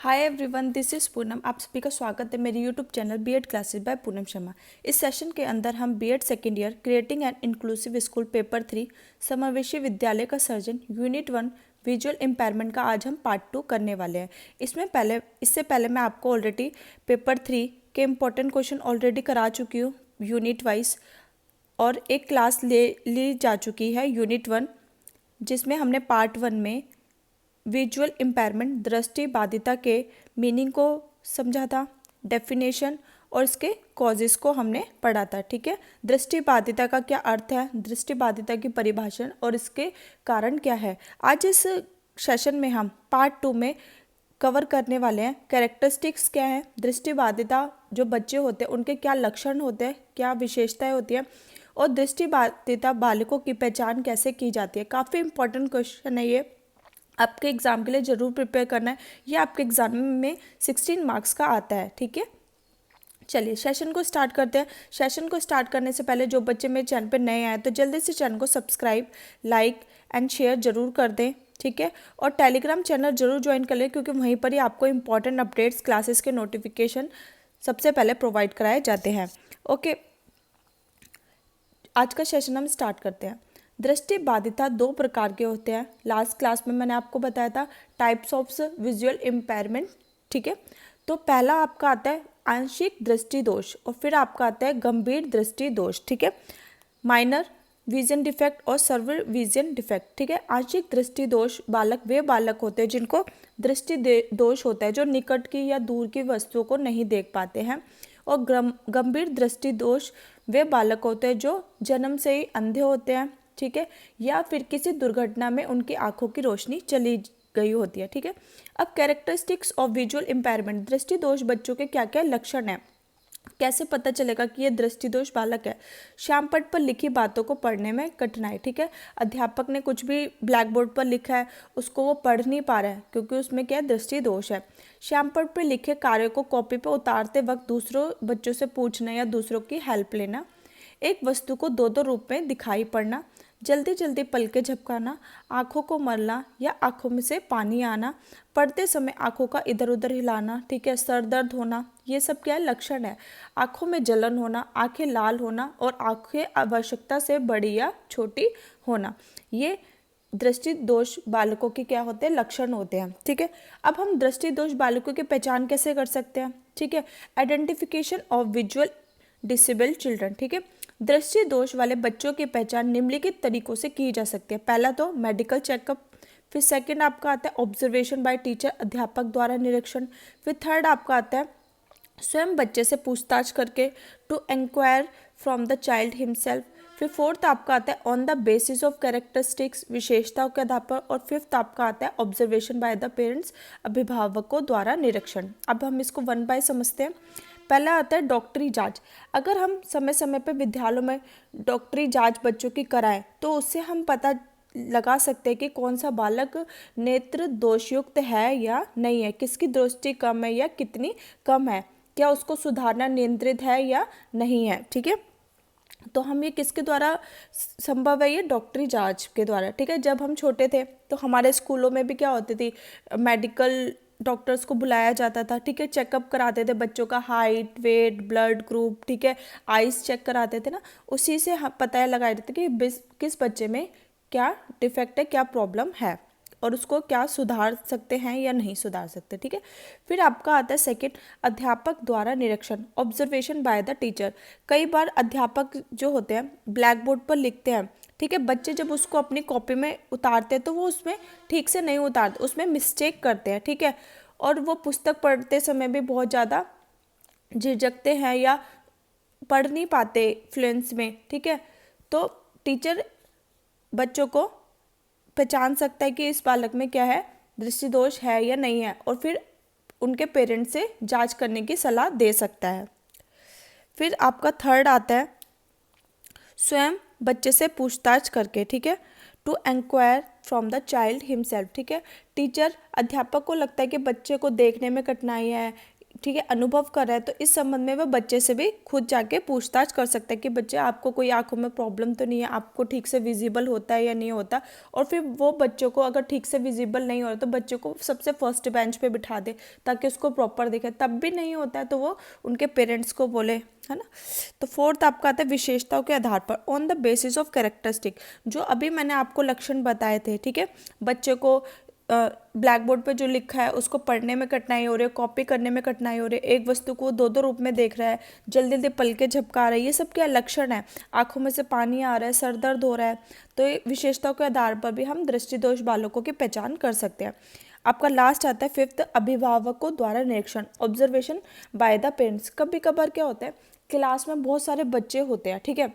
Hi everyone, this is Poonam. आप सभी का स्वागत है मेरे YouTube channel BEd classes by Poonam Sharma. इस सेशन के अंदर हम BEd second year creating an inclusive school paper 3 समावेशी विद्यालय का सर्जन यूनिट 1 विजुअल इम्पेयरमेंट का आज हम पार्ट 2 करने वाले हैं। इससे पहले मैं आपको ऑलरेडी पेपर 3 के इम्पोर्टेंट क्वेश्चन ऑलरेडी करा चुकी हूँ यूनिट वाइज, और एक क्लास ली जा चुकी है यूनिट 1, जिसमें हमने पार्ट 1 में विजुअल इम्पेयरमेंट दृष्टि बाधिता के मीनिंग को समझा था, डेफिनेशन और इसके कॉजेस को हमने पढ़ा था। ठीक है, दृष्टि बाधिता का क्या अर्थ है, दृष्टि बाधिता की परिभाषा और इसके कारण क्या है। आज इस सेशन में हम पार्ट 2 में कवर करने वाले हैं कैरेक्टरिस्टिक्स क्या है, दृष्टि बाधिता जो बच्चे होते हैं उनके क्या लक्षण होते हैं, क्या विशेषताएं होती हैं, और दृष्टि बाधिता बालकों की पहचान कैसे की जाती है। काफ़ी इंपॉर्टेंट क्वेश्चन है ये, आपके एग्ज़ाम के लिए ज़रूर प्रिपेयर करना है। ये आपके एग्ज़ाम में 16 मार्क्स का आता है। ठीक है, चलिए सेशन को स्टार्ट करते हैं। सेशन को स्टार्ट करने से पहले जो बच्चे मेरे चैनल पर नए आए तो जल्दी से चैनल को सब्सक्राइब, लाइक एंड शेयर ज़रूर कर दें। ठीक है, और टेलीग्राम चैनल ज़रूर ज्वाइन कर लें, क्योंकि वहीं पर ही आपको इंपॉर्टेंट अपडेट्स, क्लासेस के नोटिफिकेशन सबसे पहले प्रोवाइड कराए जाते हैं। ओके, आज का सेशन हम स्टार्ट करते हैं। दृष्टि बाधिता दो प्रकार के होते हैं। लास्ट क्लास में मैंने आपको बताया था टाइप्स ऑफ विजुअल इम्पेयरमेंट। ठीक है, तो पहला आपका आता है आंशिक दृष्टि दोष, और फिर आपका आता है गंभीर दृष्टि दोष। ठीक है, माइनर विजन डिफेक्ट और सर्वर विजन डिफेक्ट। ठीक है, आंशिक दृष्टि दोष वे बालक होते हैं जिनको दृष्टि दोष होता है, जो निकट की या दूर की वस्तुओं को नहीं देख पाते हैं। और गंभीर दृष्टि दोष वे बालक होते हैं जो जन्म से ही अंधे होते हैं। ठीक है, या फिर किसी दुर्घटना में उनकी आंखों की रोशनी चली गई होती है। ठीक है, अब कैरेक्टरिस्टिक्स ऑफ विजुअल इम्पेयरमेंट, दृष्टि दोष बच्चों के क्या क्या लक्षण हैं, कैसे पता चलेगा कि ये दृष्टि दोष बालक है। श्यामपट्ट पर लिखी बातों को पढ़ने में कठिनाई। ठीक है, अध्यापक ने कुछ भी ब्लैक बोर्ड पर लिखा है उसको वो पढ़ नहीं पा रहा है, क्योंकि उसमें क्या है, दृष्टि दोष है। श्यामपट्ट पर लिखे कार्य को कॉपी पर उतारते वक्त दूसरों बच्चों से पूछना या दूसरों की हेल्प लेना, एक वस्तु को दो दो रूप में दिखाई पड़ना, जल्दी जल्दी पलकें झपकाना, आँखों को मरना या आँखों में से पानी आना, पढ़ते समय आँखों का इधर उधर हिलाना। ठीक है, सर दर्द होना, ये सब क्या है, लक्षण है। आँखों में जलन होना, आँखें लाल होना और आँखें आवश्यकता से बड़ी या छोटी होना, ये दृष्टि दोष बालकों के क्या होते हैं, लक्षण होते हैं। ठीक है, अब हम दृष्टि दोष बालकों की पहचान कैसे कर सकते हैं। ठीक है, identification of visual disabled children. ठीक है, दृष्टि दोष वाले बच्चों की पहचान निम्नलिखित तरीकों से की जा सकती है। पहला तो मेडिकल चेकअप, फिर सेकंड आपका आता है ऑब्जर्वेशन बाय टीचर, अध्यापक द्वारा निरीक्षण, फिर थर्ड आपका आता है स्वयं बच्चे से पूछताछ करके, to inquire from the child himself, फिर फोर्थ आपका आता है on the basis of characteristics, विशेषताओं के आधार पर, और फिफ्थ आपका आता है ऑब्जर्वेशन बाय द पेरेंट्स, अभिभावकों द्वारा निरीक्षण। अब हम इसको वन बाय समझते हैं। पहला आता है डॉक्टरी जांच। अगर हम समय समय पर विद्यालयों में डॉक्टरी जांच बच्चों की कराएं तो उससे हम पता लगा सकते हैं कि कौन सा बालक नेत्र दोषयुक्त है या नहीं है, किसकी दृष्टि कम है या कितनी कम है, क्या उसको सुधारना नियंत्रित है या नहीं है। ठीक है, तो हम ये किसके द्वारा संभव है, ये डॉक्टरी जांच के द्वारा। ठीक है, जब हम छोटे थे तो हमारे स्कूलों में भी क्या होती थी, मेडिकल डॉक्टर्स को बुलाया जाता था। ठीक है, चेकअप कराते थे बच्चों का, हाइट, वेट, ब्लड ग्रुप, ठीक है, आइज चेक कराते थे ना, उसी से पता लगाए थे कि किस बच्चे में क्या डिफेक्ट है, क्या प्रॉब्लम है, और उसको क्या सुधार सकते हैं या नहीं सुधार सकते। ठीक है, फिर आपका आता है सेकंड अध्यापक द्वारा निरीक्षण, ऑब्जर्वेशन बाय द टीचर। कई बार अध्यापक जो होते हैं ब्लैक बोर्ड पर लिखते हैं, ठीक है, बच्चे जब उसको अपनी कॉपी में उतारते हैं तो वो उसमें ठीक से नहीं उतारते, उसमें मिस्टेक करते हैं। ठीक है, और वो पुस्तक पढ़ते समय भी बहुत ज़्यादा झिझकते हैं या पढ़ नहीं पाते फ्लुएंस में। ठीक है, तो टीचर बच्चों को पहचान सकता है कि इस बालक में क्या है, दृष्टि दोष है या नहीं है, और फिर उनके पेरेंट्स से जांच करने की सलाह दे सकता है। फिर आपका थर्ड आता है स्वयं बच्चे से पूछताछ करके। ठीक है, to inquire from the child himself. ठीक है, टीचर अध्यापक को लगता है कि बच्चे को देखने में कठिनाई है, ठीक है अनुभव कर रहा है, तो इस संबंध में वह बच्चे से भी खुद जाके पूछताछ कर सकता है कि बच्चे आपको कोई आंखों में प्रॉब्लम तो नहीं है, आपको ठीक से विजिबल होता है या नहीं होता। और फिर वो बच्चों को अगर ठीक से विजिबल नहीं हो रहा तो बच्चों को सबसे फर्स्ट बेंच पे बिठा दे ताकि उसको प्रॉपर दिखे। तब भी नहीं होता है तो वो उनके पेरेंट्स को बोले, है ना। तो फोर्थ आपका आता है विशेषताओं के आधार पर, on the basis of characteristic. जो अभी मैंने आपको लक्षण बताए थे, ठीक है, बच्चे को ब्लैक बोर्ड पे जो लिखा है उसको पढ़ने में कठिनाई हो रही है, कॉपी करने में कठिनाई हो रही है, एक वस्तु को दो दो रूप में देख रहा है, जल्दी जल्दी पलके झपका रहा है, ये सब क्या लक्षण है। आंखों में से पानी आ रहा है, सर दर्द हो रहा है, तो ये विशेषताओं के आधार पर भी हम दृष्टिदोष बालकों की पहचान कर सकते हैं। आपका लास्ट आता है फिफ्थ, अभिभावकों द्वारा निरीक्षण, ऑब्जर्वेशन बाय द पेरेंट्स। कभी कभार क्या होता है, क्लास में बहुत सारे बच्चे होते हैं, ठीक है,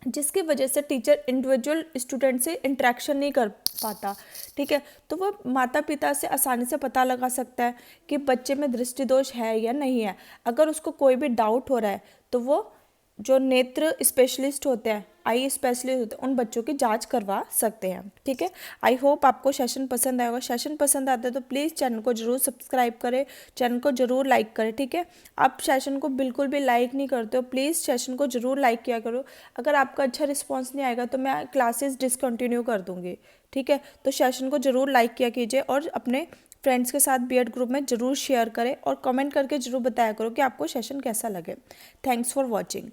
जिसकी वजह से टीचर इंडिविजुअल स्टूडेंट से इंटरेक्शन नहीं कर पाता, ठीक है, तो वो माता पिता से आसानी से पता लगा सकता है कि बच्चे में दृष्टि दोष है या नहीं है। अगर उसको कोई भी डाउट हो रहा है तो वो जो नेत्र स्पेशलिस्ट होते हैं, आई स्पेशलिस्ट होते हैं, उन बच्चों की जांच करवा सकते हैं, ठीक है। आई होप आपको सेशन पसंद आएगा। सेशन पसंद आता है तो प्लीज़ चैनल को जरूर सब्सक्राइब करें, चैनल को जरूर लाइक करें, ठीक है। आप सेशन को बिल्कुल भी लाइक नहीं करते हो, प्लीज़ सेशन को जरूर लाइक किया करो। अगर आपका अच्छा रिस्पॉन्स नहीं आएगा तो मैं क्लासेस डिसकंटिन्यू कर दूँगी, ठीक है। तो सेशन को जरूर लाइक किया कीजिए और अपने फ्रेंड्स के साथ बीएड ग्रुप में जरूर शेयर करें और कमेंट करके जरूर बताया करो कि आपको सेशन कैसा लगे। Thanks for watching.